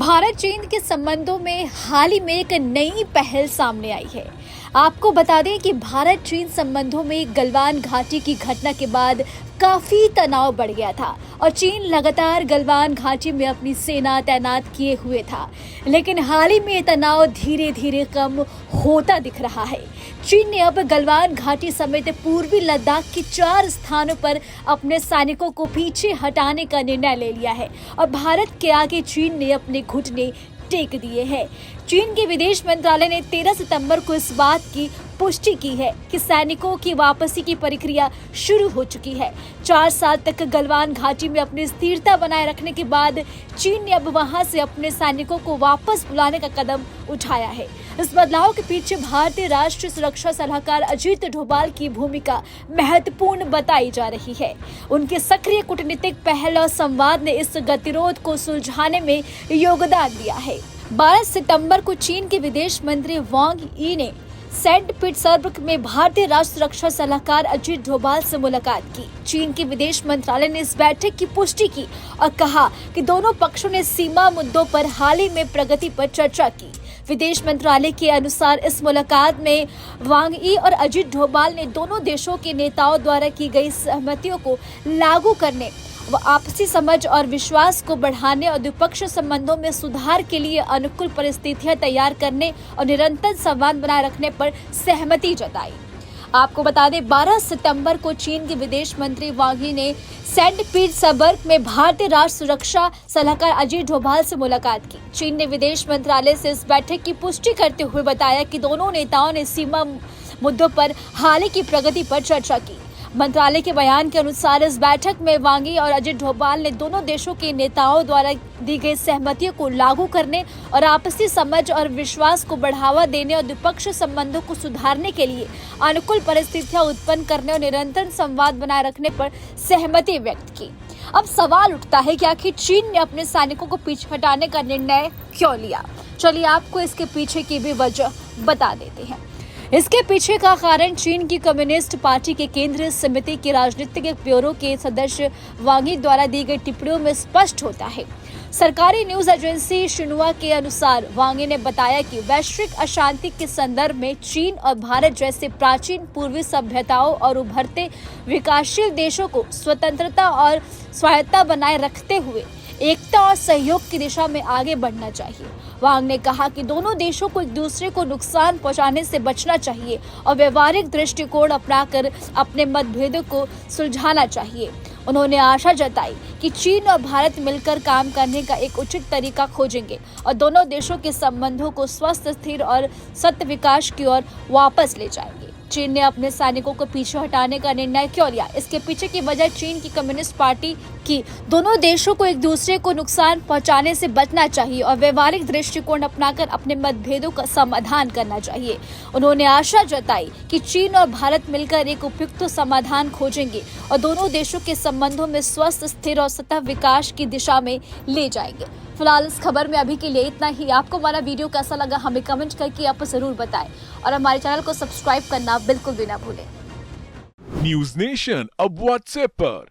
भारत चीन के संबंधों में हाल ही में एक नई पहल सामने आई है। आपको बता दें कि भारत चीन संबंधों में गलवान घाटी की घटना के बाद काफी तनाव बढ़ गया था और चीन लगातार गलवान घाटी में अपनी सेना तैनात किए हुए था। लेकिन हाल ही में ये तनाव धीरे धीरे कम होता दिख रहा है। चीन ने अब गलवान घाटी समेत पूर्वी लद्दाख के 4 स्थानों पर अपने सैनिकों को पीछे हटाने का निर्णय ले लिया है और भारत के आगे चीन ने अपने घुटने टेक दिए हैं। चीन के विदेश मंत्रालय ने 13 सितंबर को इस बात की पुष्टि की है कि सैनिकों की वापसी की प्रक्रिया शुरू हो चुकी है। 4 साल तक गलवान घाटी में अपनी स्थिरता बनाए रखने के बाद चीन ने अब वहां से अपने सैनिकों को वापस बुलाने का कदम उठाया है। इस बदलाव के पीछे भारतीय राष्ट्रीय सुरक्षा सलाहकार अजीत डोभाल की भूमिका महत्वपूर्ण बताई जा रही है। उनके सक्रिय कूटनीतिक पहल और संवाद ने इस गतिरोध को सुलझाने में योगदान दिया है। 12 सितंबर को चीन के विदेश मंत्री वांग यी ने सेंट पीटर्सबर्ग में भारतीय राष्ट्रीय सुरक्षा सलाहकार अजीत डोभाल से मुलाकात की। चीन के विदेश मंत्रालय ने इस बैठक की पुष्टि की और कहा कि दोनों पक्षों ने सीमा मुद्दों पर हाल ही में प्रगति पर चर्चा की। विदेश मंत्रालय के अनुसार इस मुलाकात में वांग यी और अजीत डोभाल ने दोनों देशों के नेताओं द्वारा की गई सहमतियों को लागू करने व आपसी समझ और विश्वास को बढ़ाने और द्विपक्षीय संबंधों में सुधार के लिए अनुकूल परिस्थितियां तैयार करने और निरंतर संवाद बनाए रखने पर सहमति जताई। आपको बता दें 12 सितंबर को चीन के विदेश मंत्री वांग यी ने सेंट पीटर्सबर्ग में भारतीय राष्ट्रीय सुरक्षा सलाहकार अजीत डोभाल से मुलाकात की। चीन ने विदेश मंत्रालय से इस बैठक की पुष्टि करते हुए बताया कि दोनों नेताओं ने सीमा मुद्दों पर हाल की प्रगति पर चर्चा की। मंत्रालय के बयान के अनुसार इस बैठक में वांग यी और अजीत डोभाल ने दोनों देशों के नेताओं द्वारा दी गई सहमतियों को लागू करने और आपसी समझ और विश्वास को बढ़ावा देने और द्विपक्षीय संबंधों को सुधारने के लिए अनुकूल परिस्थितियां उत्पन्न करने और निरंतर संवाद बनाए रखने पर सहमति व्यक्त की। अब सवाल उठता है कि आखिर चीन ने अपने सैनिकों को पीछे हटाने का निर्णय क्यों लिया। चलिए आपको इसके पीछे की भी वजह बता देते हैं। इसके पीछे का कारण चीन की कम्युनिस्ट पार्टी के केंद्रीय समिति के राजनीतिक ब्यूरो के सदस्य वांग यी द्वारा दी गई टिप्पणियों में स्पष्ट होता है। सरकारी न्यूज एजेंसी शिन्हुआ के अनुसार वांग यी ने बताया कि वैश्विक अशांति के संदर्भ में चीन और भारत जैसे प्राचीन पूर्वी सभ्यताओं और उभरते विकासशील देशों को स्वतंत्रता और स्वायत्तता बनाए रखते हुए एकता और सहयोग की दिशा में आगे बढ़ना चाहिए। वांग ने कहा कि दोनों देशों को एक दूसरे को नुकसान पहुंचाने से बचना चाहिए और व्यवहारिक दृष्टिकोण अपनाकर अपने मतभेदों को सुलझाना चाहिए। उन्होंने आशा जताई कि चीन और भारत मिलकर काम करने का एक उचित तरीका खोजेंगे और दोनों देशों के संबंधों को स्वस्थ, स्थिर और सतत विकास की ओर वापस ले जाएंगे। चीन ने अपने सैनिकों को पीछे हटाने का निर्णय क्यों लिया? इसके पीछे की वजह चीन की कम्युनिस्ट पार्टी की दोनों देशों को एक दूसरे को नुकसान पहुंचाने से बचना चाहिए और व्यवहारिक दृष्टिकोण अपनाकर अपने मतभेदों का समाधान करना चाहिए। उन्होंने आशा जताई कि चीन और भारत मिलकर एक उपयुक्त समाधान खोजेंगे और दोनों देशों के संबंधों में स्वस्थ, स्थिर और सतत विकास की दिशा में ले जाएंगे। फिलहाल इस खबर में अभी के लिए इतना ही। आपको हमारा वीडियो कैसा लगा हमें कमेंट करके आप जरूर बताएं और हमारे चैनल को सब्सक्राइब करना बिल्कुल भी ना भूलें। न्यूज नेशन अब व्हाट्सएप पर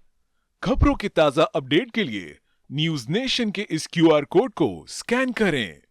खबरों के ताजा अपडेट के लिए न्यूज नेशन के इस QR कोड को स्कैन करें।